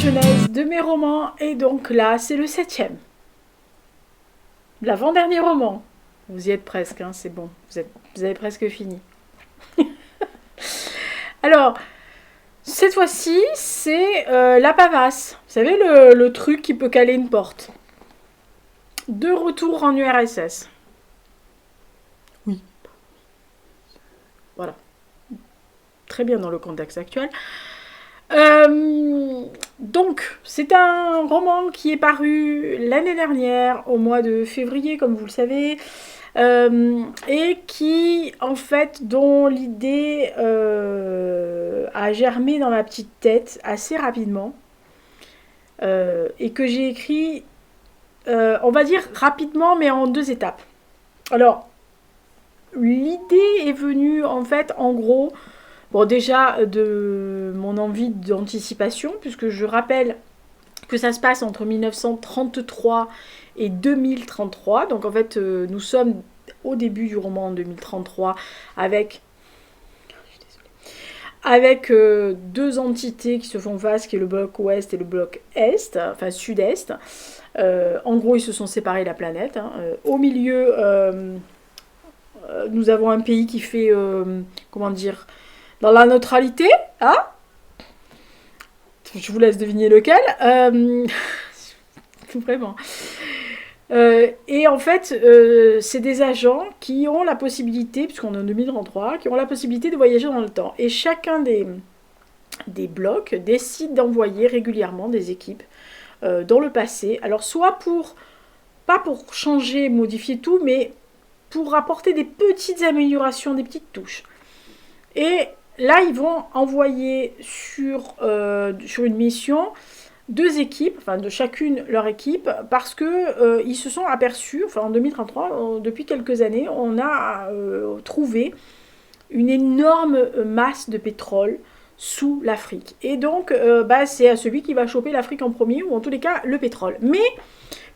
genèse de mes romans, et donc là, c'est le 7e. L'avant-dernier roman. Vous y êtes presque, hein, c'est bon, vous avez presque fini. Alors, cette fois-ci, c'est la pavasse. Vous savez, le truc qui peut caler une porte. De retour en URSS. Oui. Voilà. Très bien dans le contexte actuel. Donc, c'est un roman qui est paru l'année dernière, au mois de février, comme vous le savez, et qui, en fait, dont l'idée a germé dans ma petite tête assez rapidement, et que j'ai écrit, on va dire rapidement, mais en 2 étapes. Alors, l'idée est venue, en fait, en gros, bon, déjà, de mon envie d'anticipation, puisque je rappelle que ça se passe entre 1933 et 2033. Donc, en fait, nous sommes au début du roman en 2033 avec 2 entités qui se font face, qui est le bloc ouest et le bloc est, enfin sud-est. En gros, ils se sont séparés la planète. Au milieu, nous avons un pays qui fait, comment dire, dans la neutralité, hein. Je vous laisse deviner lequel. Vraiment. Et en fait, c'est des agents qui ont la possibilité, puisqu'on est en 2033, qui ont la possibilité de voyager dans le temps. Et chacun des blocs décide d'envoyer régulièrement des équipes dans le passé. Alors soit pas pour changer, modifier tout, mais pour apporter des petites améliorations, des petites touches. Et là, ils vont envoyer sur une mission 2 équipes, enfin de chacune leur équipe, parce que ils se sont aperçus, enfin en 2033, depuis quelques années, on a trouvé une énorme masse de pétrole sous l'Afrique. Et donc, c'est à celui qui va choper l'Afrique en premier, ou en tous les cas, le pétrole. Mais,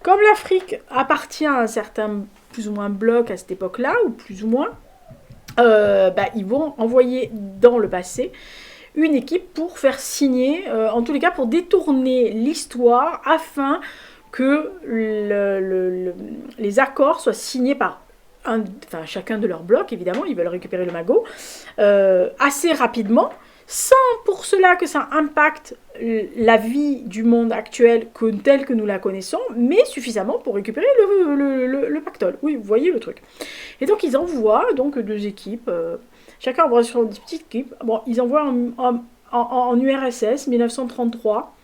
comme l'Afrique appartient à un certain, plus ou moins, bloc à cette époque-là, ou plus ou moins, ils vont envoyer dans le passé une équipe pour faire signer, en tous les cas pour détourner l'histoire afin que les accords soient signés par chacun de leurs blocs, évidemment, ils veulent récupérer le magot, assez rapidement, sans pour cela que ça impacte la vie du monde actuel tel que nous la connaissons, mais suffisamment pour récupérer le pactole. Oui, vous voyez le truc. Et donc ils envoient donc 2 équipes, chacun envoie sur une petite équipe. Bon, ils envoient en URSS 1933.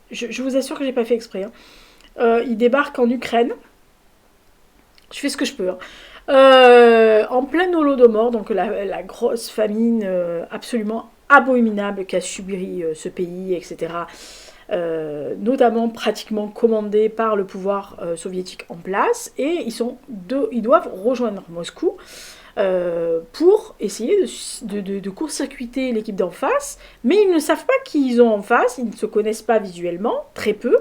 Je vous assure que j'ai pas fait exprès. Ils débarquent en Ukraine. Je fais ce que je peux. En plein Holodomor, donc la grosse famine absolument abominable qu'a subi ce pays, etc. Notamment pratiquement commandée par le pouvoir soviétique en place, et ils doivent rejoindre Moscou pour essayer de court-circuiter l'équipe d'en face, mais ils ne savent pas qui ils ont en face, ils ne se connaissent pas visuellement, très peu,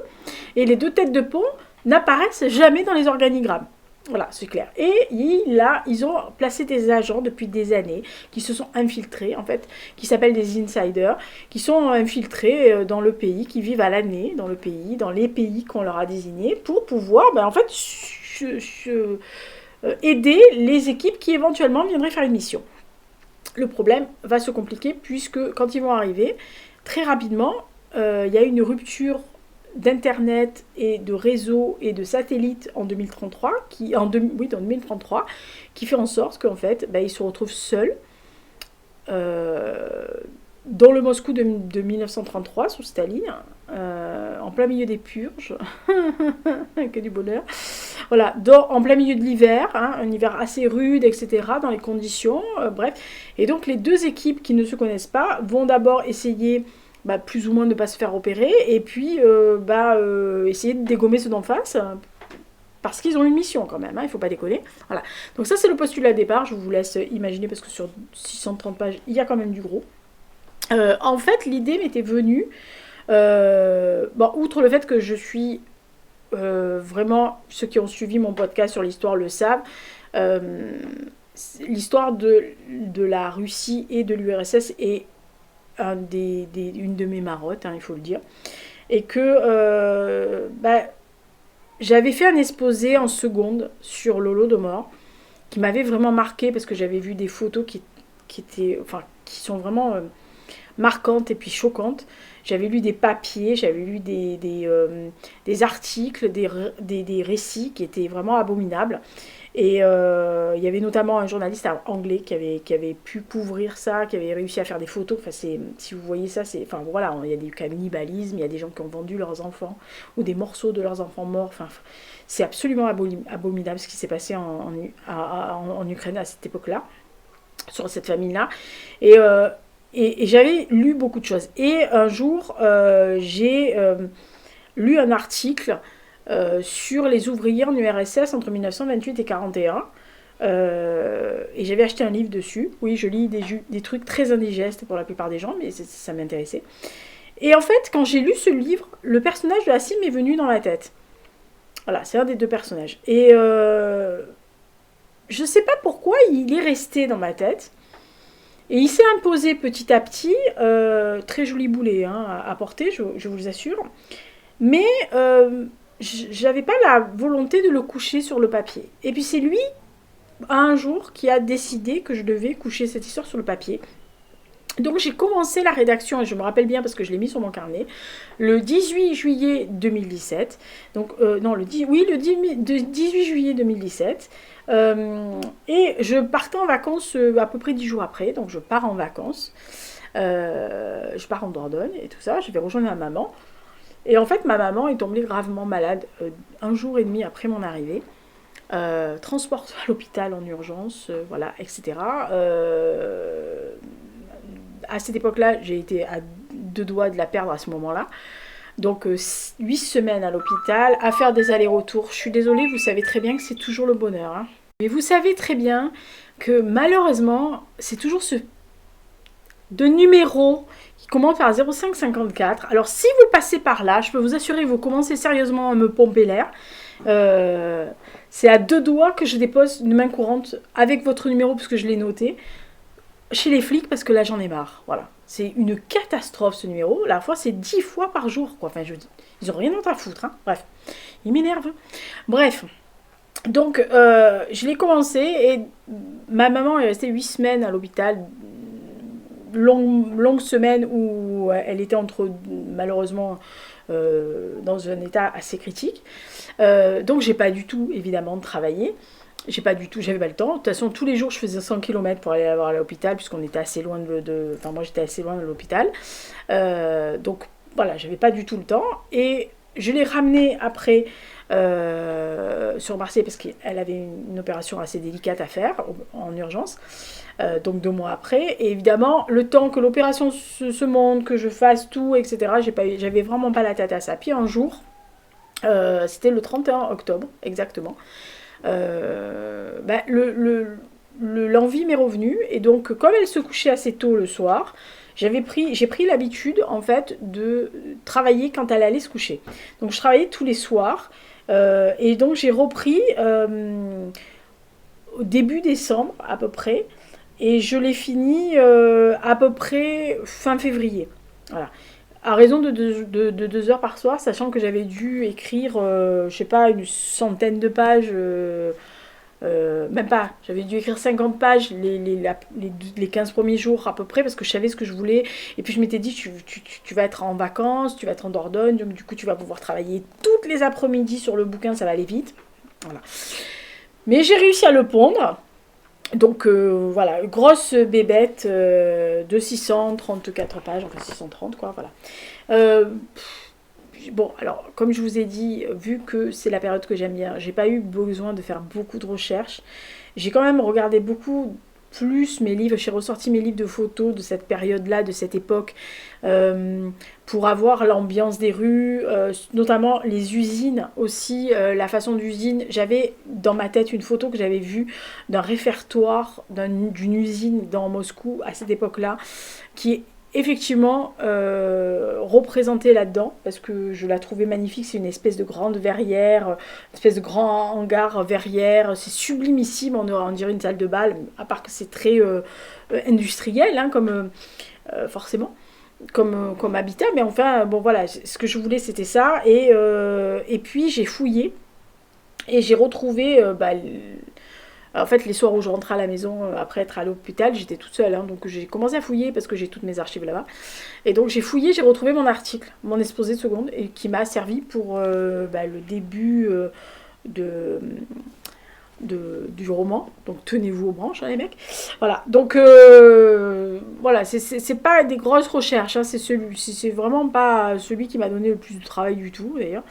et les 2 têtes de pont n'apparaissent jamais dans les organigrammes. Voilà, c'est clair. Et ils ont placé des agents depuis des années qui se sont infiltrés, en fait, qui s'appellent des insiders, qui sont infiltrés dans le pays, qui vivent à l'année dans le pays, dans les pays qu'on leur a désignés, pour pouvoir, aider les équipes qui éventuellement viendraient faire une mission. Le problème va se compliquer puisque quand ils vont arriver, très rapidement, il y a une rupture d'internet et de réseau et de satellites en 2033, en 2033, qui fait en sorte qu'en fait, ils se retrouvent seuls dans le Moscou de 1933, sous Staline, en plein milieu des purges, que du bonheur, voilà, en plein milieu de l'hiver, un hiver assez rude, etc., dans les conditions, bref. Et donc les 2 équipes qui ne se connaissent pas vont d'abord essayer plus ou moins de ne pas se faire opérer, et puis essayer de dégommer ceux d'en face, parce qu'ils ont une mission quand même, il ne faut pas déconner. Voilà. Donc ça c'est le postulat de départ, je vous laisse imaginer, parce que sur 630 pages, il y a quand même du gros. En fait, l'idée m'était venue, outre le fait que je suis vraiment, ceux qui ont suivi mon podcast sur l'histoire le savent, l'histoire de la Russie et de l'URSS est une de mes marottes, hein, il faut le dire. Et que j'avais fait un exposé en seconde sur l'Holodomor qui m'avait vraiment marqué parce que j'avais vu des photos qui sont vraiment marquantes et puis choquantes. J'avais lu des papiers, j'avais lu des articles, des récits qui étaient vraiment abominables. Et il y avait notamment un journaliste anglais qui avait pu couvrir ça, qui avait réussi à faire des photos. Enfin, si vous voyez ça, voilà, il y a du cannibalisme, il y a des gens qui ont vendu leurs enfants ou des morceaux de leurs enfants morts. Enfin, c'est absolument abominable ce qui s'est passé en Ukraine à cette époque-là, sur cette famille-là. Et j'avais lu beaucoup de choses. Et un jour, j'ai lu un article sur les ouvriers en URSS entre 1928 et 1941. Et j'avais acheté un livre dessus. Oui, je lis des trucs très indigestes pour la plupart des gens, mais ça m'intéressait. Et en fait, quand j'ai lu ce livre, le personnage de Hassim est venu dans ma tête. Voilà, c'est un des deux personnages. Et je ne sais pas pourquoi il est resté dans ma tête. Et il s'est imposé petit à petit, très joli boulet hein, à porter, je vous assure. Mais j'avais pas la volonté de le coucher sur le papier. Et puis c'est lui, un jour, qui a décidé que je devais coucher cette histoire sur le papier. Donc j'ai commencé la rédaction, et je me rappelle bien parce que je l'ai mis sur mon carnet, le 18 juillet 2017. Donc, le 18 juillet 2017. Et je partais en vacances à peu près 10 jours après. Donc je pars en vacances. Je pars en Dordogne et tout ça. Je vais rejoindre ma maman. Et en fait, ma maman est tombée gravement malade un jour et demi après mon arrivée. Transport à l'hôpital en urgence, voilà, etc. À cette époque-là, j'ai été à 2 doigts de la perdre à ce moment-là. Donc 8 semaines à l'hôpital, à faire des allers-retours. Je suis désolée, vous savez très bien que c'est toujours le bonheur. Hein. Mais vous savez très bien que malheureusement, c'est toujours de numéro qui commence par 0554. Alors si vous passez par là, je peux vous assurer que vous commencez sérieusement à me pomper l'air. C'est à 2 doigts que je dépose une main courante avec votre numéro puisque je l'ai noté chez les flics parce que là j'en ai marre. Voilà. C'est une catastrophe ce numéro. La fois c'est 10 fois par jour. Quoi. Enfin, ils ont rien d'autre à foutre. Hein. Bref, ils m'énervent. Bref. Donc je l'ai commencé et ma maman est restée 8 semaines à l'hôpital. Longue semaine où elle était malheureusement dans un état assez critique. Donc j'ai pas du tout évidemment travaillé. J'avais pas le temps. De toute façon, tous les jours, je faisais 100 km pour aller la voir à l'hôpital, puisqu'on était assez loin enfin, moi, j'étais assez loin de l'hôpital. Donc, voilà, j'avais pas du tout le temps. Et je l'ai ramenée après sur Marseille, parce qu'elle avait une opération assez délicate à faire, en urgence. Donc, 2 mois après. Et évidemment, le temps que l'opération se monte, que je fasse tout, etc., j'avais vraiment pas la tête à ça. Puis un jour, c'était le 31 octobre, exactement. L'envie m'est revenue et donc comme elle se couchait assez tôt le soir, j'ai pris l'habitude en fait de travailler quand elle allait se coucher. Donc je travaillais tous les soirs et donc j'ai repris au début décembre à peu près et je l'ai fini à peu près fin février. Voilà. À raison de 2 heures par soir, sachant que j'avais dû écrire, je sais pas, une centaine de pages, même pas, j'avais dû écrire 50 pages les 15 premiers jours à peu près, parce que je savais ce que je voulais, et puis je m'étais dit, tu vas être en vacances, tu vas être en Dordogne, donc du coup tu vas pouvoir travailler toutes les après-midi sur le bouquin, ça va aller vite, voilà. Mais j'ai réussi à le pondre. Donc voilà, grosse bébête de 634 pages, enfin 630 quoi, voilà. Bon, alors comme je vous ai dit, vu que c'est la période que j'aime bien, j'ai pas eu besoin de faire beaucoup de recherches. J'ai quand même regardé beaucoup plus mes livres, j'ai ressorti mes livres de photos de cette période-là, de cette époque, pour avoir l'ambiance des rues, notamment les usines aussi, la façon d'usine. J'avais dans ma tête une photo que j'avais vue d'un réfectoire d'une usine dans Moscou à cette époque-là, qui est effectivement représentée là-dedans, parce que je la trouvais magnifique. C'est une espèce de grande verrière, une espèce de grand hangar verrière, c'est sublimissime, on dirait une salle de bal, à part que c'est très industriel, hein, comme forcément. comme habitat, mais enfin, bon voilà, ce que je voulais c'était ça, et puis j'ai fouillé, et j'ai retrouvé, en fait, les soirs où je rentrais à la maison, après être à l'hôpital, j'étais toute seule, hein, donc j'ai commencé à fouiller parce que j'ai toutes mes archives là-bas, et donc j'ai fouillé, j'ai retrouvé mon article, mon exposé de seconde, et qui m'a servi pour le début de, du roman, donc tenez-vous aux branches, hein, les mecs. Voilà, donc voilà, c'est pas des grosses recherches, hein, c'est vraiment pas celui qui m'a donné le plus de travail du tout, d'ailleurs.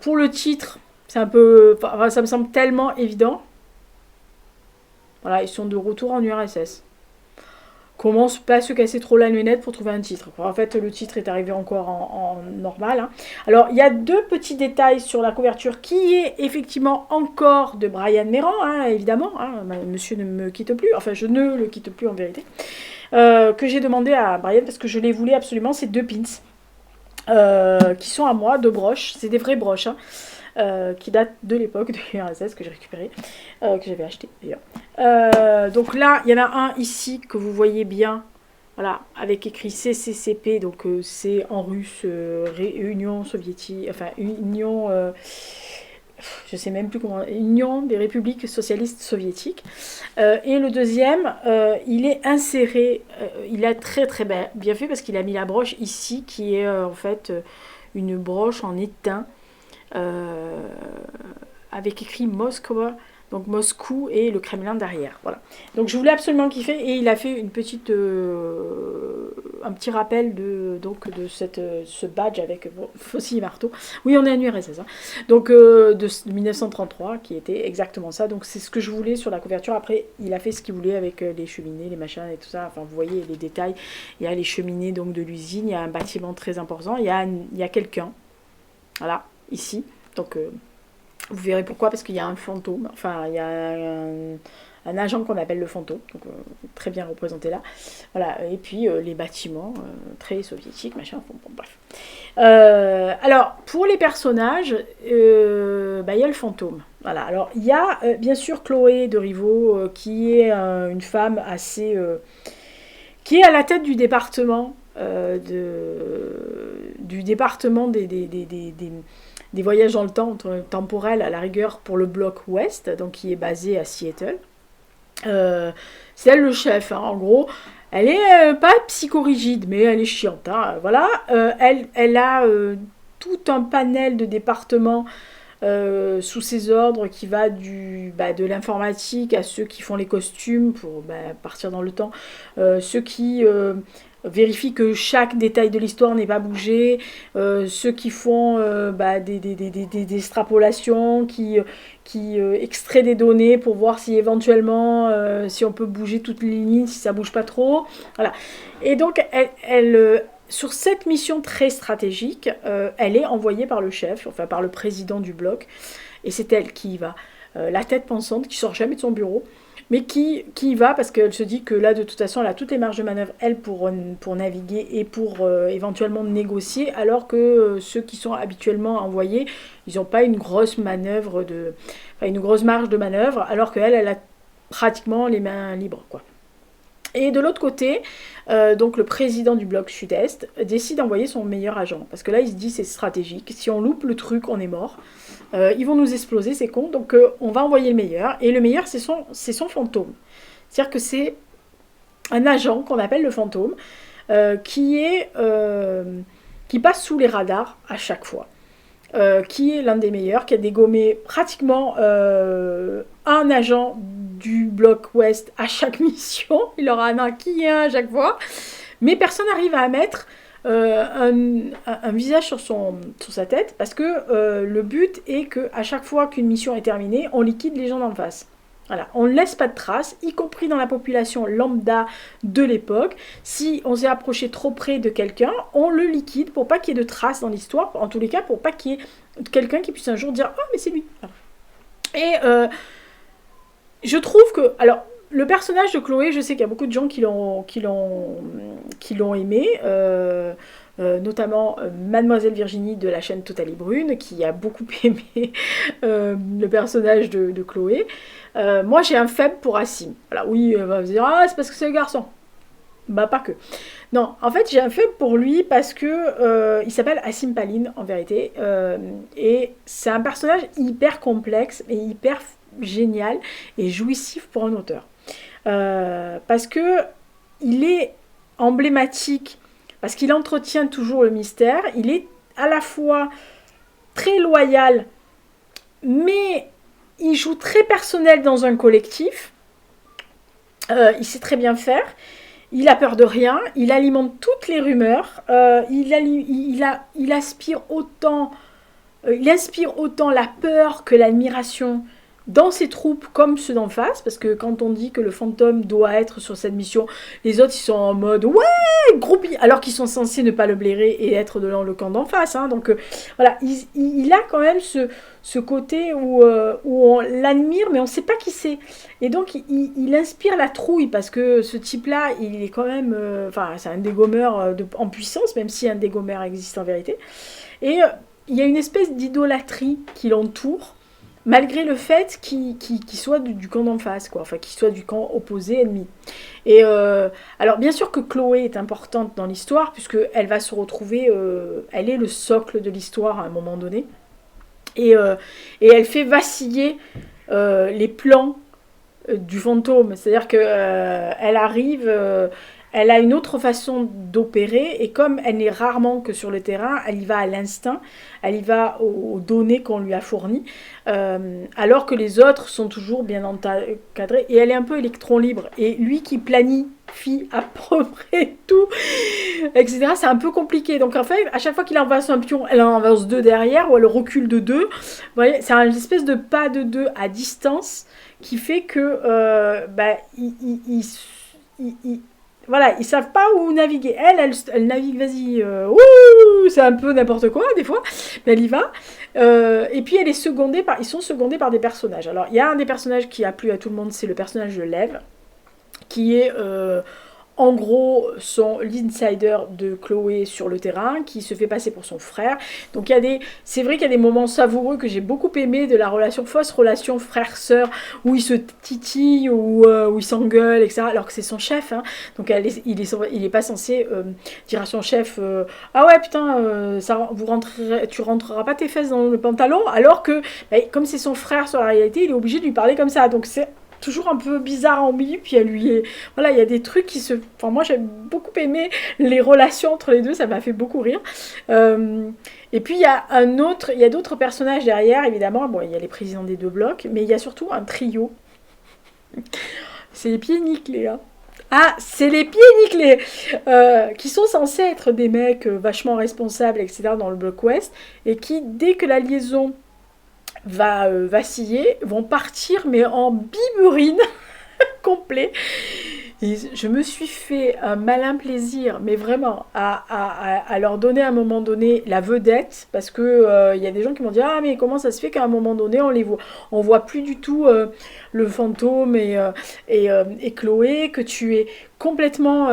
Pour le titre, c'est un peu, enfin, ça me semble tellement évident. Voilà, ils sont de retour en URSS. Comment pas se casser trop la lunette pour trouver un titre. En fait, le titre est arrivé encore en normal, hein. Alors, il y a deux petits détails sur la couverture qui est effectivement encore de Brian Méran, hein, évidemment. Hein, monsieur ne me quitte plus, enfin, je ne le quitte plus en vérité. Que j'ai demandé à Brian parce que je les voulais absolument, ces deux pins. Qui sont à moi, deux broches. C'est des vraies broches, hein. Qui date de l'époque de l'URSS que j'ai récupéré, que j'avais acheté d'ailleurs. Donc là, il y en a un ici que vous voyez bien, voilà, avec écrit CCCP, donc c'est en russe, Union soviétique, enfin Union, je sais même plus comment, Union des républiques socialistes soviétiques. Et le deuxième, il est inséré, il a très très bien fait parce qu'il a mis la broche ici, qui est en fait une broche en étain. Avec écrit Moscou, donc Moscou et le Kremlin derrière. Voilà. Donc je voulais absolument kiffer, et il a fait une petite, un petit rappel de ce badge avec faucille et marteau. Oui, on est à l'URSS, hein. Donc de 1933, qui était exactement ça. Donc c'est ce que je voulais sur la couverture. Après, il a fait ce qu'il voulait avec les cheminées, les machins et tout ça. Enfin, vous voyez les détails. Il y a les cheminées donc de l'usine. Il y a un bâtiment très important. Il y a quelqu'un. Voilà. Ici, donc vous verrez pourquoi, parce qu'il y a un fantôme, enfin il y a un agent qu'on appelle le fantôme, donc très bien représenté là, voilà, et puis les bâtiments très soviétiques, machin, bon, bref. Alors pour les personnages, il y a le fantôme, voilà, alors il y a bien sûr Chloé de Rivaux, qui est une femme assez, qui est à la tête du département, du département des voyages dans le temps temporel, à la rigueur pour le bloc ouest, donc qui est basé à Seattle. C'est elle le chef, hein, en gros. Elle est pas psychorigide, mais elle est chiante, hein, voilà. Elle a tout un panel de départements sous ses ordres, qui va de l'informatique à ceux qui font les costumes pour partir dans le temps, ceux qui vérifient que chaque détail de l'histoire n'est pas bougé, ceux qui font des extrapolations, qui extraient des données pour voir si éventuellement si on peut bouger toutes les lignes, si ça bouge pas trop, voilà. Et donc elle sur cette mission très stratégique, elle est envoyée par le chef, enfin par le président du bloc, et c'est elle qui y va, la tête pensante, qui sort jamais de son bureau, mais qui y va parce qu'elle se dit que là, de toute façon, elle a toutes les marges de manœuvre, elle, pour naviguer et pour éventuellement négocier, alors que ceux qui sont habituellement envoyés, ils n'ont pas une grosse manœuvre une grosse marge de manœuvre, alors qu'elle, elle a pratiquement les mains libres, quoi. Et de l'autre côté, donc le président du bloc sud-est décide d'envoyer son meilleur agent. Parce que là, il se dit, c'est stratégique. Si on loupe le truc, on est mort. Ils vont nous exploser, c'est con. Donc on va envoyer le meilleur. Et le meilleur, c'est son fantôme. C'est-à-dire que c'est un agent qu'on appelle le fantôme, qui passe sous les radars à chaque fois. Qui est l'un des meilleurs, qui a dégommé pratiquement un agent du bloc ouest à chaque mission. Il aura un acquis à chaque fois. Mais personne n'arrive à mettre un visage sur sa tête, parce que le but est qu'à chaque fois qu'une mission est terminée, on liquide les gens d'en face. Voilà, on ne laisse pas de traces, y compris dans la population lambda de l'époque. Si on s'est approché trop près de quelqu'un, on le liquide pour pas qu'il y ait de traces dans l'histoire, en tous les cas pour pas qu'il y ait quelqu'un qui puisse un jour dire « Oh, mais c'est lui !» Et je trouve que... Alors, le personnage de Chloé, je sais qu'il y a beaucoup de gens qui l'ont aimé, notamment Mademoiselle Virginie de la chaîne Totalie Brune, qui a beaucoup aimé le personnage de Chloé. Moi, j'ai un faible pour Assim. Voilà, oui, on va se dire, ah, c'est parce que c'est le garçon. Bah, pas que. Non, en fait, j'ai un fait pour lui parce que il s'appelle Asim Paline, en vérité. Et c'est un personnage hyper complexe et hyper génial et jouissif pour un auteur. Parce que il est emblématique, parce qu'il entretient toujours le mystère. Il est à la fois très loyal, mais il joue très personnel dans un collectif. Il sait très bien faire. Il a peur de rien, il alimente toutes les rumeurs, il inspire autant la peur que l'admiration dans ses troupes comme ceux d'en face, parce que quand on dit que le fantôme doit être sur cette mission, les autres ils sont en mode ouais, groupie, alors qu'ils sont censés ne pas le blairer et être dans le camp d'en face. Hein. Donc voilà, il a quand même ce côté où on l'admire, mais on ne sait pas qui c'est. Et donc il inspire la trouille, parce que ce type-là, il est quand même, c'est un dégommeur en puissance, même si un dégommeur existe en vérité. Et il y a une espèce d'idolâtrie qui l'entoure, malgré le fait qu'il soit du camp d'en face, quoi. Enfin, qu'il soit du camp opposé, ennemi. Et alors, bien sûr que Chloé est importante dans l'histoire, puisqu'elle va se retrouver, elle est le socle de l'histoire à un moment donné, et elle fait vaciller les plans du fantôme. C'est-à-dire qu'elle arrive, elle a une autre façon d'opérer, et comme elle n'est rarement que sur le terrain, elle y va à l'instinct, elle y va aux données qu'on lui a fournies, alors que les autres sont toujours bien encadrés, et elle est un peu électron libre. Et lui qui planifie à peu près tout, etc., c'est un peu compliqué. Donc en fait, à chaque fois qu'il avance un pion, elle en avance deux derrière, ou elle recule de deux. Vous voyez, c'est une espèce de pas de deux à distance, qui fait que voilà, ils savent pas où naviguer. Elle navigue, vas-y, c'est un peu n'importe quoi des fois, mais elle y va. Et puis ils sont secondés par des personnages. Alors il y a un des personnages qui a plu à tout le monde, c'est le personnage de Lev, qui est en gros l'insider de Chloé sur le terrain, qui se fait passer pour son frère. Donc c'est vrai qu'il y a des moments savoureux que j'ai beaucoup aimé, de la fausse relation frère-sœur, où ils se titillent, où ils s'engueulent, etc. Alors que c'est son chef. Hein. Donc il est pas censé dire à son chef ah ouais putain, tu rentreras pas tes fesses dans le pantalon, alors que comme c'est son frère sur la réalité, il est obligé de lui parler comme ça. Donc c'est toujours un peu bizarre en lui, puis voilà, il y a des trucs moi j'ai beaucoup aimé les relations entre les deux, ça m'a fait beaucoup rire. Et puis il y a d'autres personnages derrière, évidemment. Bon, il y a les présidents des deux blocs, mais il y a surtout un trio. C'est les pieds nickelés, hein. Ah, c'est les pieds nickelés, qui sont censés être des mecs vachement responsables, etc., dans le bloc ouest, et qui, dès que la liaison va vaciller, vont partir, mais en biburine complet. Et je me suis fait un malin plaisir, mais vraiment, à leur donner à un moment donné la vedette, parce que y a des gens qui m'ont dit ah mais comment ça se fait qu'à un moment donné on voit plus du tout le fantôme et Chloé, que tu es complètement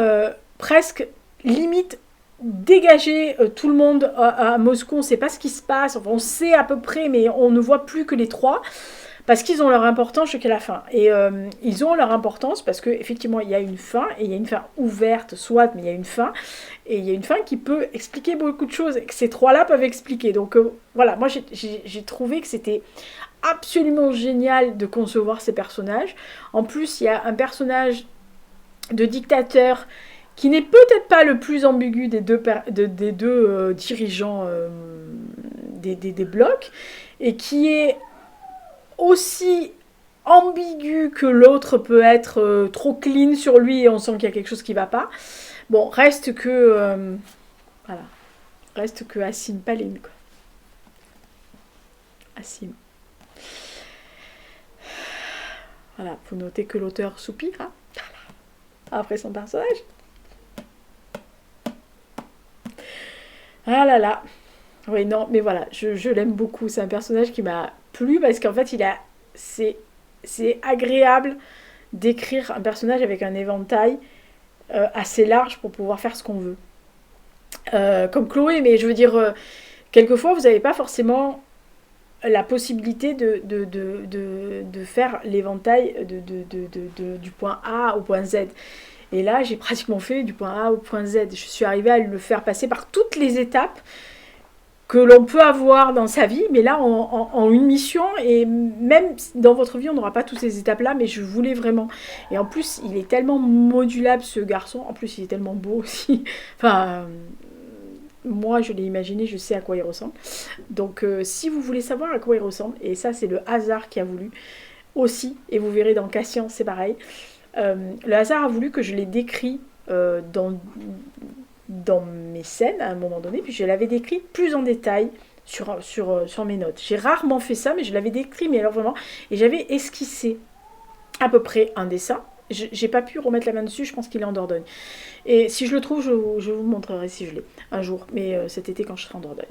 presque limite dégager tout le monde à Moscou, on ne sait pas ce qui se passe, enfin, on sait à peu près, mais on ne voit plus que les trois, parce qu'ils ont leur importance jusqu'à la fin. Et ils ont leur importance parce qu'effectivement, il y a une fin, et il y a une fin ouverte, soit, mais il y a une fin, et il y a une fin qui peut expliquer beaucoup de choses, et que ces trois-là peuvent expliquer. Donc voilà, moi j'ai trouvé que c'était absolument génial de concevoir ces personnages. En plus, il y a un personnage de dictateur qui n'est peut-être pas le plus ambigu des deux dirigeants des blocs, et qui est aussi ambigu que l'autre peut être trop clean sur lui, et on sent qu'il y a quelque chose qui ne va pas. Bon, reste que Asim Paline, quoi. Asim. Voilà, faut noter que l'auteur soupire, hein, après son personnage. Ah là là. Oui, non, mais voilà, je l'aime beaucoup. C'est un personnage qui m'a plu, parce qu'en fait, c'est agréable d'écrire un personnage avec un éventail assez large pour pouvoir faire ce qu'on veut. Comme Chloé, mais je veux dire, quelquefois, vous n'avez pas forcément la possibilité de faire l'éventail du point A au point Z. Et là, j'ai pratiquement fait du point A au point Z. Je suis arrivée à le faire passer par toutes les étapes que l'on peut avoir dans sa vie, mais là en une mission, et même dans votre vie on n'aura pas toutes ces étapes là, mais je voulais vraiment, et en plus il est tellement modulable ce garçon, en plus il est tellement beau aussi, enfin moi je l'ai imaginé, je sais à quoi il ressemble, donc si vous voulez savoir à quoi il ressemble, et ça c'est le hasard qui a voulu aussi, et vous verrez dans Cassian c'est pareil, le hasard a voulu que je l'ai décrit dans mes scènes à un moment donné, puis je l'avais décrit plus en détail sur mes notes. J'ai rarement fait ça, mais je l'avais décrit, mais alors vraiment, et j'avais esquissé à peu près un dessin. J'ai pas pu remettre la main dessus, je pense qu'il est en Dordogne. Et si je le trouve, je vous montrerai si je l'ai un jour, mais cet été quand je serai en Dordogne.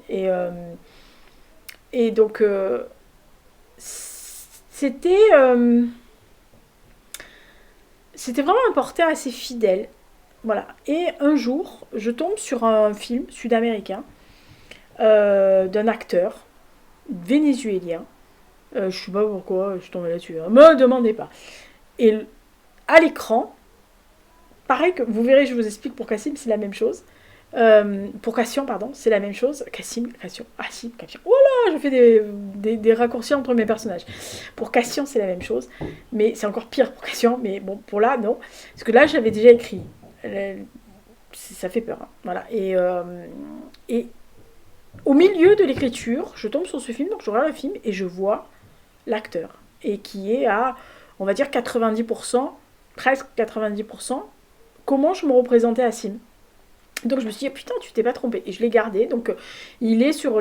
Et donc, c'était vraiment un portrait assez fidèle. Voilà. Et un jour, je tombe sur un film sud-américain d'un acteur vénézuélien. Je sais pas pourquoi je suis tombée là-dessus. Ne me demandez pas. Et à l'écran, pareil que vous verrez, je vous explique pour Cassim, c'est la même chose. Pour Cassian, pardon, c'est la même chose. Cassim, Cassian, Cassim, Cassian. Oh là, je fais des raccourcis entre mes personnages. Pour Cassian, c'est la même chose. Mais c'est encore pire pour Cassian. Mais bon, pour là, non. Parce que là, j'avais déjà écrit. Ça fait peur. Hein. Voilà. Et au milieu de l'écriture, je tombe sur ce film, donc je regarde le film et je vois l'acteur. Et qui est à, on va dire, 90%, presque 90%, comment je me représentais à Sim. Donc je me suis dit, putain, tu t'es pas trompé. Et je l'ai gardé. Donc il est sur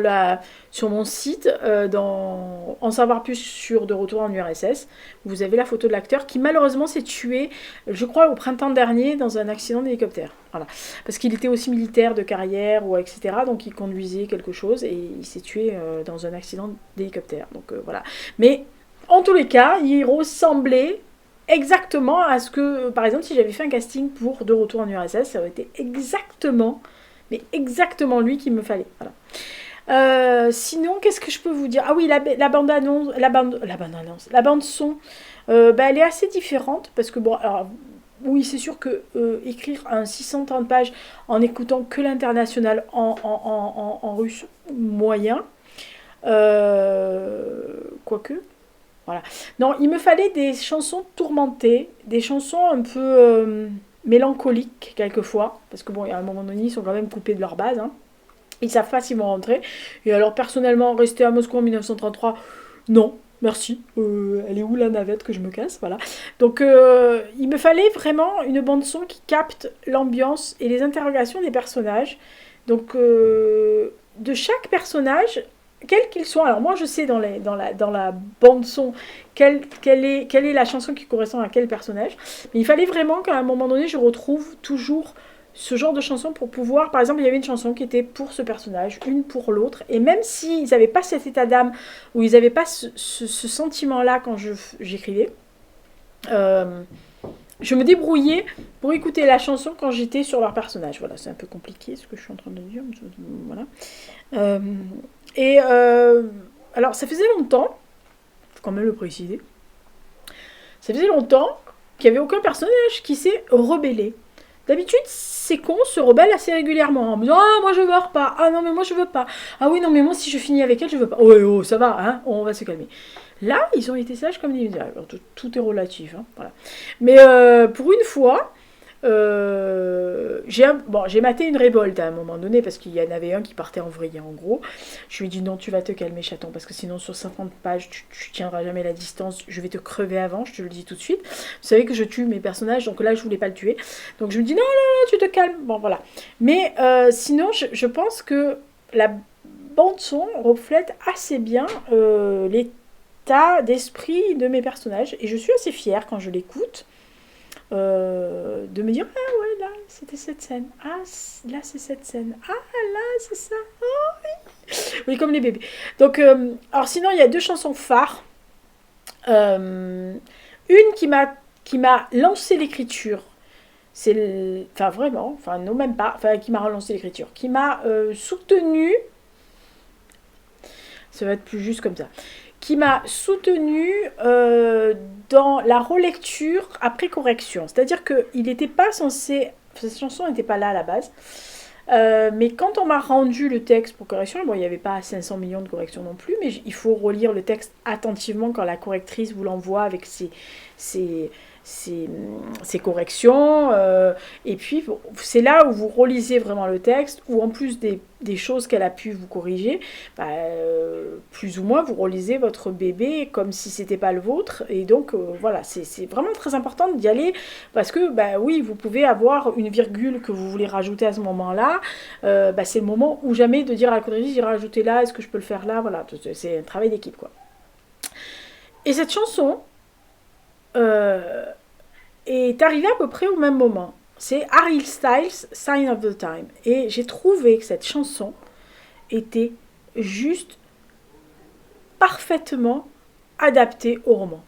mon site, en savoir plus sur De Retour en URSS. Vous avez la photo de l'acteur qui malheureusement s'est tué, je crois, au printemps dernier dans un accident d'hélicoptère. Voilà. Parce qu'il était aussi militaire de carrière, ou etc. Donc il conduisait quelque chose et il s'est tué dans un accident d'hélicoptère. Donc voilà. Mais en tous les cas, il ressemblait exactement à ce que, par exemple, si j'avais fait un casting pour De Retour en URSS, ça aurait été exactement, mais exactement lui qu'il me fallait. Voilà. Sinon, qu'est-ce que je peux vous dire? Ah oui, la bande-annonce, la bande-son, elle est assez différente, parce que, bon, alors, oui, c'est sûr que écrire un 630 pages en écoutant que l'international en russe moyen, quoique... Voilà. Non, il me fallait des chansons tourmentées, des chansons un peu mélancoliques quelquefois, parce que bon, à un moment donné, ils sont quand même coupés de leur base. Hein. Ils savent pas s'ils vont rentrer. Et alors, personnellement, rester à Moscou en 1933, non, merci. Elle est où la navette que je me casse, voilà. Donc, il me fallait vraiment une bande son qui capte l'ambiance et les interrogations des personnages. Donc, de chaque personnage, quel qu'il soit, alors moi je sais dans la bande son quelle est la chanson qui correspond à quel personnage, mais il fallait vraiment qu'à un moment donné je retrouve toujours ce genre de chanson pour pouvoir, par exemple il y avait une chanson qui était pour ce personnage, une pour l'autre, et même s'ils n'avaient pas cet état d'âme, ou ils n'avaient pas ce sentiment-là quand j'écrivais, je me débrouillais pour écouter la chanson quand j'étais sur leur personnage. Voilà, c'est un peu compliqué ce que je suis en train de dire. Voilà. Alors, ça faisait longtemps, faut quand même le préciser, ça faisait longtemps qu'il n'y avait aucun personnage qui s'est rebellé. D'habitude, ces cons se rebellent assez régulièrement. En me disant, ah, moi je veux pas. Ah non, mais moi je veux pas. Ah oui, non, mais moi si je finis avec elle, je veux pas. Oh, ça va, hein, on va se calmer. Là, ils ont été sages comme des... Alors, tout est relatif, hein, voilà. Mais pour une fois, j'ai maté une révolte à un moment donné, parce qu'il y en avait un qui partait en vrille, en gros. Je lui ai dit, non, tu vas te calmer, chaton, parce que sinon, sur 50 pages, tu tiendras jamais la distance. Je vais te crever avant, je te le dis tout de suite. Vous savez que je tue mes personnages, donc là, je voulais pas le tuer. Donc, je me dis, non, tu te calmes. Bon, voilà. Mais sinon, je pense que la bande-son reflète assez bien l'état d'esprit de mes personnages, et je suis assez fière quand je l'écoute de me dire, ah ouais, là c'était cette scène, ah là c'est cette scène, ah là c'est ça, oh, oui, comme les bébés. Donc alors sinon il y a deux chansons phares, une qui m'a lancé l'écriture, enfin vraiment, enfin non, même pas, enfin qui m'a relancé l'écriture, qui m'a soutenu, ça va être plus juste comme ça, qui m'a soutenue dans la relecture après correction. C'est-à-dire qu'il n'était pas censé... Cette chanson n'était pas là à la base. Mais quand on m'a rendu le texte pour correction, bon, il n'y avait pas 500 millions de corrections non plus, mais il faut relire le texte attentivement quand la correctrice vous l'envoie avec ses corrections. Et puis, c'est là où vous relisez vraiment le texte, où en plus des choses qu'elle a pu vous corriger, plus ou moins, vous relisez votre bébé comme si c'était pas le vôtre. Et donc, voilà, c'est vraiment très important d'y aller, parce que, oui, vous pouvez avoir une virgule que vous voulez rajouter à ce moment-là. C'est le moment où jamais de dire à la correctrice, j'ai rajouté là, est-ce que je peux le faire là? Voilà, c'est un travail d'équipe, quoi. Et cette chanson... est arrivé à peu près au même moment. C'est Harry Styles, Sign of the Time. Et j'ai trouvé que cette chanson était juste parfaitement adaptée au roman.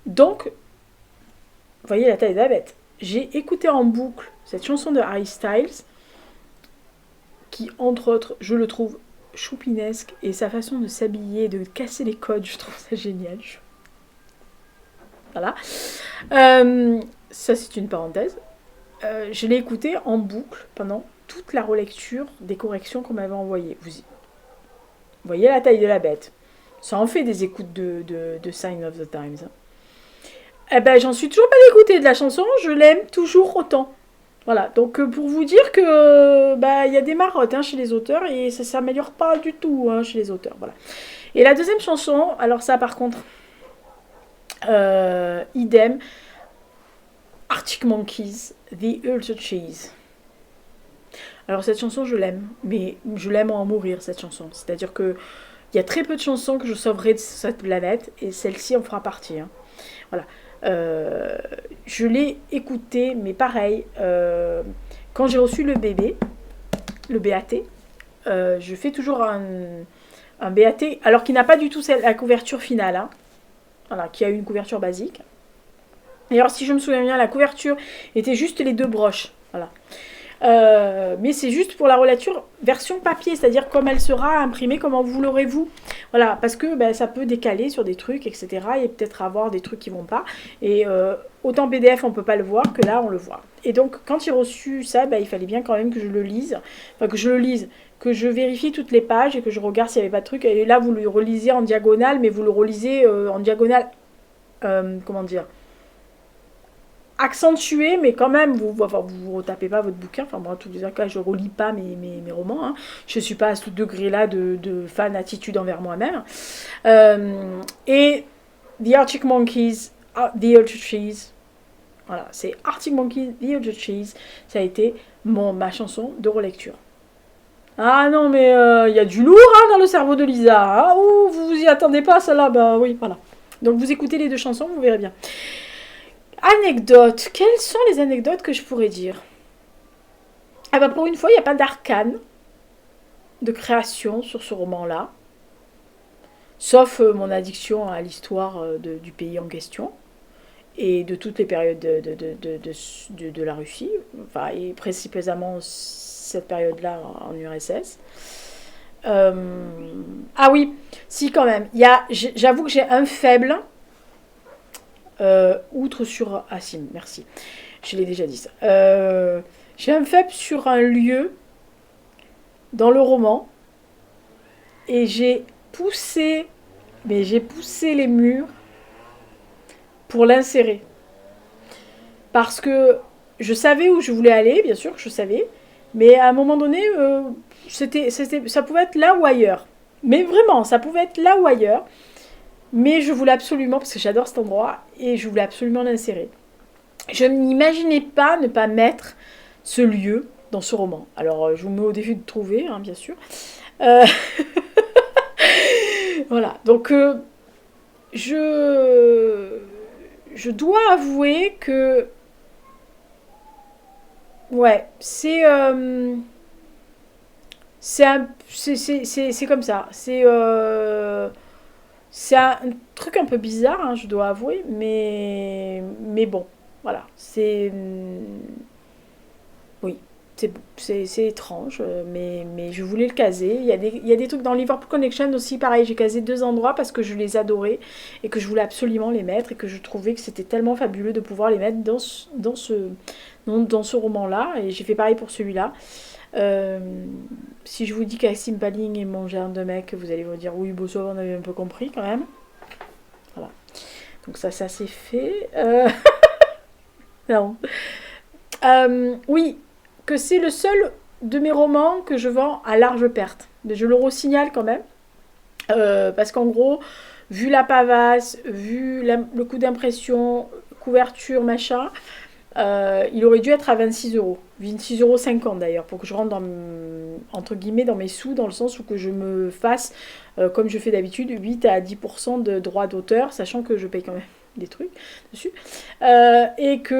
Donc, vous voyez la taille de la bête. J'ai écouté en boucle cette chanson de Harry Styles, qui, entre autres, je le trouve choupinesque, et sa façon de s'habiller, de casser les codes, je trouve ça génial. Voilà. Ça, c'est une parenthèse. Je l'ai écouté en boucle pendant toute la relecture des corrections qu'on m'avait envoyées. Vous voyez la taille de la bête. Ça en fait des écoutes de Sign of the Times. J'en suis toujours pas d'écouter de la chanson, je l'aime toujours autant. Voilà, donc pour vous dire que y a des marottes chez les auteurs et ça s'améliore pas du tout chez les auteurs. Voilà. Et la deuxième chanson, alors ça par contre, idem, Arctic Monkeys, The Ultra Cheese. Alors cette chanson je l'aime, mais je l'aime en mourir cette chanson. C'est-à-dire que il y a très peu de chansons que je sauverai de cette planète et celle-ci en fera partie. Voilà. Je l'ai écoutée, mais pareil, quand j'ai reçu le bébé, le BAT, je fais toujours un BAT, alors qu'il n'a pas du tout la couverture finale, voilà, qui a une couverture basique. Et alors, si je me souviens bien, la couverture était juste les deux broches. Voilà. Mais c'est juste pour la relecture version papier, c'est-à-dire comme elle sera imprimée, comment vous l'aurez vous. Voilà, parce que ça peut décaler sur des trucs, etc. Et peut-être avoir des trucs qui vont pas. Et autant PDF, on peut pas le voir que là, on le voit. Et donc, quand j'ai reçu ça, il fallait bien quand même que je le lise. Enfin, que je vérifie toutes les pages et que je regarde s'il n'y avait pas de trucs. Et là, vous le relisez en diagonale, mais vous le relisez en diagonale, comment dire, accentué, mais quand même, vous retapez pas votre bouquin. Enfin, moi, en tous les cas, je relis pas mes romans. Je suis pas à ce degré-là de fan attitude envers moi-même. Et The Arctic Monkeys, The Ultra Cheese. Voilà, c'est Arctic Monkeys, The Ultra Cheese. Ça a été ma chanson de relecture. Ah non, mais il y a du lourd dans le cerveau de Lisa. Ouh, vous y attendez pas, celle-là. Oui, voilà. Donc, vous écoutez les deux chansons, vous verrez bien. Anecdotes. Quelles sont les anecdotes que je pourrais dire? Pour une fois, il n'y a pas d'arcane de création sur ce roman-là. Sauf mon addiction à l'histoire du pays en question. Et de toutes les périodes de la Russie. Enfin, et précisément cette période-là en URSS. Ah oui, si quand même. J'avoue que j'ai un faible... outre sur Assim, merci. Je l'ai déjà dit ça. J'ai un faible sur un lieu dans le roman et j'ai poussé les murs pour l'insérer. Parce que je savais où je voulais aller, bien sûr que je savais, mais à un moment donné, ça pouvait être là ou ailleurs. Mais vraiment, ça pouvait être là ou ailleurs. Mais je voulais absolument, parce que j'adore cet endroit, et je voulais absolument l'insérer. Je n'imaginais pas ne pas mettre ce lieu dans ce roman. Alors, je vous mets au défi de trouver, bien sûr. Voilà, donc je dois avouer que... Ouais, c'est comme ça. C'est un truc un peu bizarre, je dois avouer, mais bon, voilà, oui, c'est étrange, mais je voulais le caser. Il y a des trucs dans Liverpool Connection aussi, pareil, j'ai casé 2 endroits parce que je les adorais et que je voulais absolument les mettre et que je trouvais que c'était tellement fabuleux de pouvoir les mettre dans ce roman-là. Et j'ai fait pareil pour celui-là. Si je vous dis qu'Axim Paling est mon genre de mec, vous allez vous dire oui, bon, ça, on avait un peu compris quand même. Voilà. Donc ça c'est fait. Non. Oui, que c'est le seul de mes romans que je vends à large perte. Mais je le re-signale quand même. Parce qu'en gros, vu la pavasse, vu le coût d'impression, couverture, machin, il aurait dû être à 26 euros. 26,50 € d'ailleurs, pour que je rentre entre guillemets dans mes sous, dans le sens où que je me fasse, comme je fais d'habitude, 8 à 10% de droits d'auteur, sachant que je paye quand même des trucs dessus, et qu'il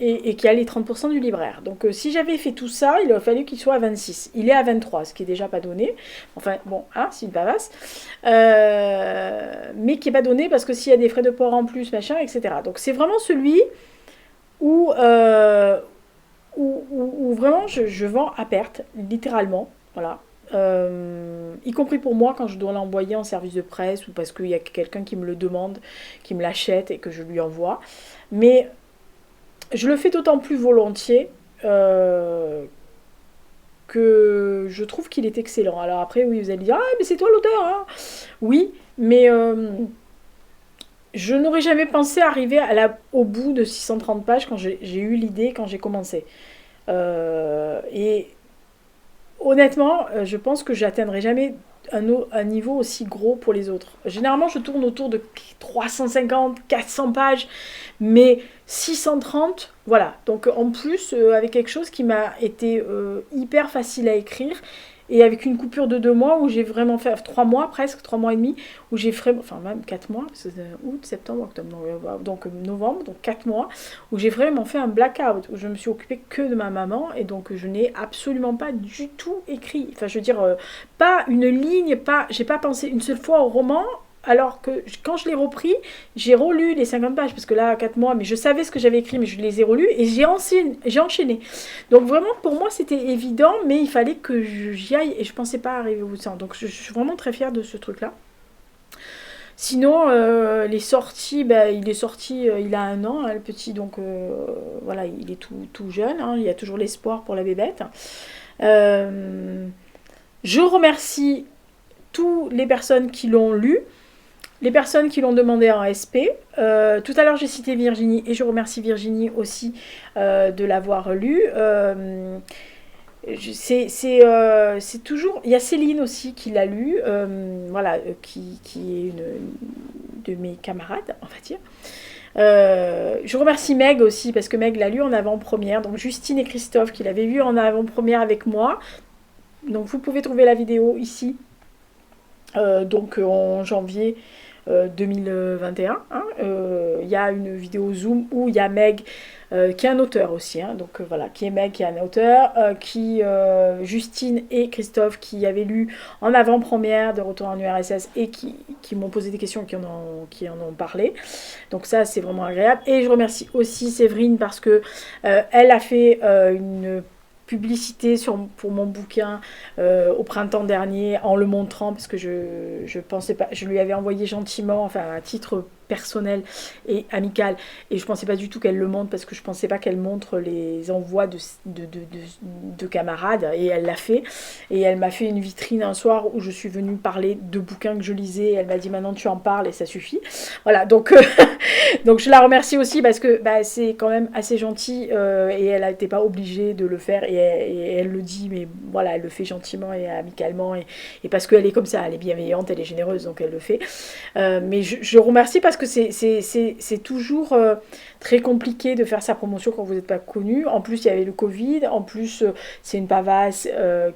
y a les 30% du libraire. Donc si j'avais fait tout ça, il aurait fallu qu'il soit à 26. Il est à 23, ce qui est déjà pas donné. Enfin bon, hein, c'est une bavasse. Mais qui n'est pas donné parce que s'il y a des frais de port en plus, machin, etc. Donc c'est vraiment celui où vraiment je vends à perte, littéralement. Voilà. Y compris pour moi quand je dois l'envoyer en service de presse ou parce qu'il y a quelqu'un qui me le demande, qui me l'achète et que je lui envoie. Mais je le fais d'autant plus volontiers que je trouve qu'il est excellent. Alors après, oui, vous allez dire, ah, mais c'est toi l'auteur, hein. Oui, mais je n'aurais jamais pensé arriver au bout de 630 pages quand j'ai eu l'idée, quand j'ai commencé. Et honnêtement, je pense que j'atteindrai jamais un niveau aussi gros pour les autres. Généralement, je tourne autour de 350, 400 pages, mais 630, voilà. Donc en plus, avec quelque chose qui m'a été hyper facile à écrire, et avec une coupure de 2 mois où j'ai vraiment fait 3 mois presque, 3 mois et demi, où j'ai vraiment, enfin même 4 mois, c'est août, septembre, octobre, donc novembre, donc 4 mois, où j'ai vraiment fait un blackout, où je me suis occupée que de ma maman, et donc je n'ai absolument pas du tout écrit. Enfin je veux dire, pas une ligne, j'ai pas pensé une seule fois au roman. Alors que quand je l'ai repris, j'ai relu les 50 pages, parce que là, 4 mois, mais je savais ce que j'avais écrit, mais je les ai relus, et j'ai enchaîné. Donc vraiment, pour moi, c'était évident, mais il fallait que j'y aille, et je pensais pas arriver au bout de ça. Donc je suis vraiment très fière de ce truc-là. Sinon, les sorties, il est sorti il a 1 an, hein, le petit, donc voilà, il est tout jeune, hein, il y a toujours l'espoir pour la bébête. Je remercie toutes les personnes qui l'ont lu. Les personnes qui l'ont demandé en SP. Tout à l'heure, j'ai cité Virginie et je remercie Virginie aussi de l'avoir lu. C'est toujours... Il y a Céline aussi qui l'a lu, voilà, qui est une de mes camarades, on va dire. Je remercie Meg aussi parce que Meg l'a lu en avant-première. Donc Justine et Christophe qui l'avaient lu en avant-première avec moi. Donc vous pouvez trouver la vidéo ici. Donc en janvier 2021. Hein, il y a une vidéo Zoom où il y a Meg qui est un auteur aussi. Hein, donc voilà, qui est Meg, qui est un auteur, Justine et Christophe qui avaient lu en avant-première de Retour en URSS et qui m'ont posé des questions et qui en ont parlé. Donc ça, c'est vraiment agréable. Et je remercie aussi Séverine parce que elle a fait une publicité pour mon bouquin au printemps dernier en le montrant parce que je pensais pas, je lui avais envoyé gentiment, enfin à titre personnel et amical, et je pensais pas du tout qu'elle le montre parce que je pensais pas qu'elle montre les envois de camarades, et elle l'a fait, et elle m'a fait une vitrine un soir où je suis venue parler de bouquins que je lisais, et elle m'a dit maintenant tu en parles et ça suffit. Voilà, donc donc je la remercie aussi parce que c'est quand même assez gentil, et elle n'était pas obligée de le faire, et elle le dit, mais voilà, elle le fait gentiment et amicalement, et parce qu'elle est comme ça, elle est bienveillante, elle est généreuse, donc elle le fait. Mais je remercie parce que c'est toujours très compliqué de faire sa promotion quand vous n'êtes pas connu. En plus, il y avait le Covid, en plus, c'est une pavasse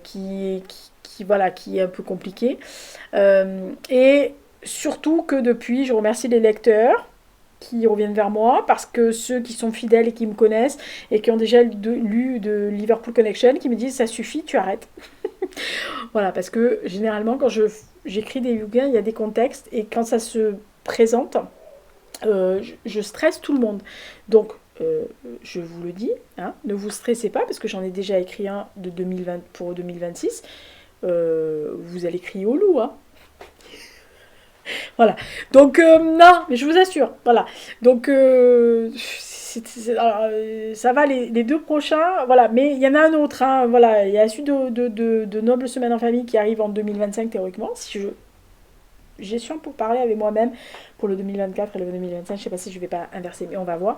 qui est un peu compliquée. Et surtout que depuis, je remercie les lecteurs qui reviennent vers moi, parce que ceux qui sont fidèles et qui me connaissent et qui ont déjà lu de Liverpool Connection, qui me disent ça suffit, tu arrêtes. Voilà, parce que généralement quand j'écris des bouquins, il y a des contextes, et quand ça se présente, je stresse tout le monde. Donc je vous le dis, hein, ne vous stressez pas, parce que j'en ai déjà écrit un de 2020 pour 2026. Vous allez crier au loup, hein. Voilà. Donc, non, mais je vous assure. Voilà. Donc, alors, ça va les deux prochains. Voilà. Mais il y en a un autre. Hein, voilà. Il y a celui de Noble Semaine en Famille qui arrive en 2025 théoriquement. Si j'ai su pour parler avec moi-même pour le 2024 et le 2025. Je sais pas si je vais pas inverser, mais on va voir.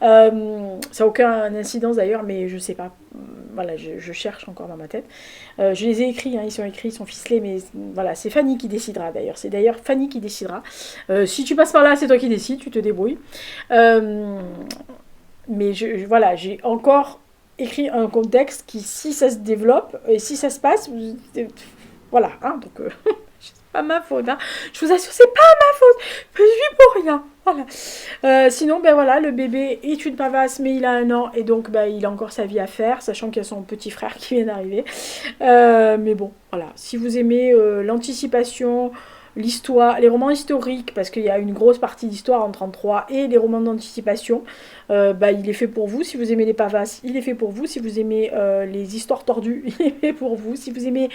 Ça n'a aucun incidence d'ailleurs, mais je sais pas. Voilà, je cherche encore dans ma tête. Je les ai écrits, hein, ils sont écrits, ils sont ficelés, mais voilà, c'est Fanny qui décidera d'ailleurs. C'est d'ailleurs Fanny qui décidera. Si tu passes par là, c'est toi qui décides, tu te débrouilles. Mais voilà, j'ai encore écrit un contexte qui, si ça se développe et si ça se passe, voilà, hein, donc c'est pas ma faute, hein. Je vous assure, c'est pas ma faute, je suis pour rien. Voilà. Sinon, ben voilà, le bébé est une pavasse, mais il a 1 an et donc ben, il a encore sa vie à faire, sachant qu'il y a son petit frère qui vient d'arriver. Mais bon, voilà. Si vous aimez l'anticipation, l'histoire, les romans historiques, parce qu'il y a une grosse partie d'histoire en 33 et les romans d'anticipation, bah, il est fait pour vous. Si vous aimez les pavasses, il est fait pour vous. Si vous aimez les histoires tordues, il est fait pour vous. Si vous aimez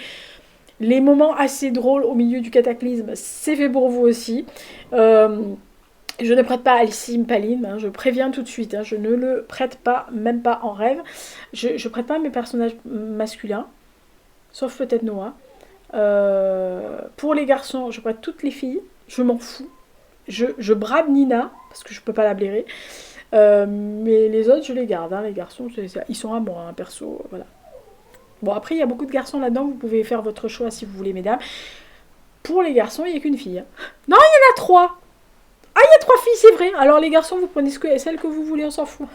les moments assez drôles au milieu du cataclysme, c'est fait pour vous aussi. Je ne prête pas Alice Paline, hein, je préviens tout de suite, hein, je ne le prête pas, même pas en rêve. Je prête pas mes personnages masculins, sauf peut-être Noah. Pour les garçons, je prête toutes les filles, je m'en fous. Je brade Nina, parce que je peux pas la blairer. Mais les autres, je les garde, hein, les garçons, ils sont à moi, hein, perso, voilà. Bon, après, il y a beaucoup de garçons là-dedans, vous pouvez faire votre choix si vous voulez, mesdames. Pour les garçons, il n'y a qu'une fille. Hein. Non, il y en a 3. Ah, il y a 3 filles, c'est vrai. Alors, les garçons, vous prenez celles que vous voulez, on s'en fout.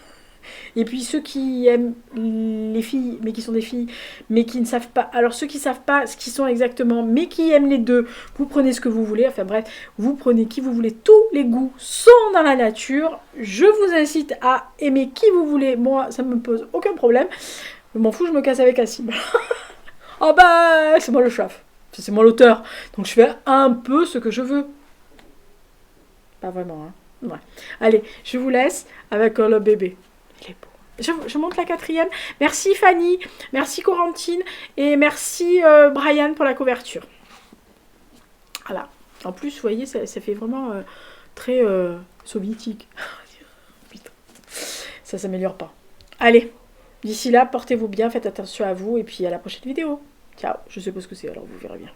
Et puis ceux qui aiment les filles, mais qui sont des filles, mais qui ne savent pas. Alors ceux qui ne savent pas ce qu'ils sont exactement, mais qui aiment les deux, vous prenez ce que vous voulez. Enfin bref, vous prenez qui vous voulez. Tous les goûts sont dans la nature. Je vous incite à aimer qui vous voulez. Moi, ça ne me pose aucun problème. Je m'en fous, je me casse avec la cible. Oh bah, c'est moi le chef. C'est moi l'auteur. Donc je fais un peu ce que je veux. Pas vraiment, hein. Ouais. Allez, je vous laisse avec le bébé. Il est beau. Je monte la 4e. Merci Fanny, merci Corentine et merci Brian pour la couverture. Voilà. En plus, vous voyez, ça fait vraiment très soviétique. Putain. Ça s'améliore pas. Allez, d'ici là, portez-vous bien, faites attention à vous et puis à la prochaine vidéo. Ciao, je sais pas ce que c'est, alors vous verrez bien.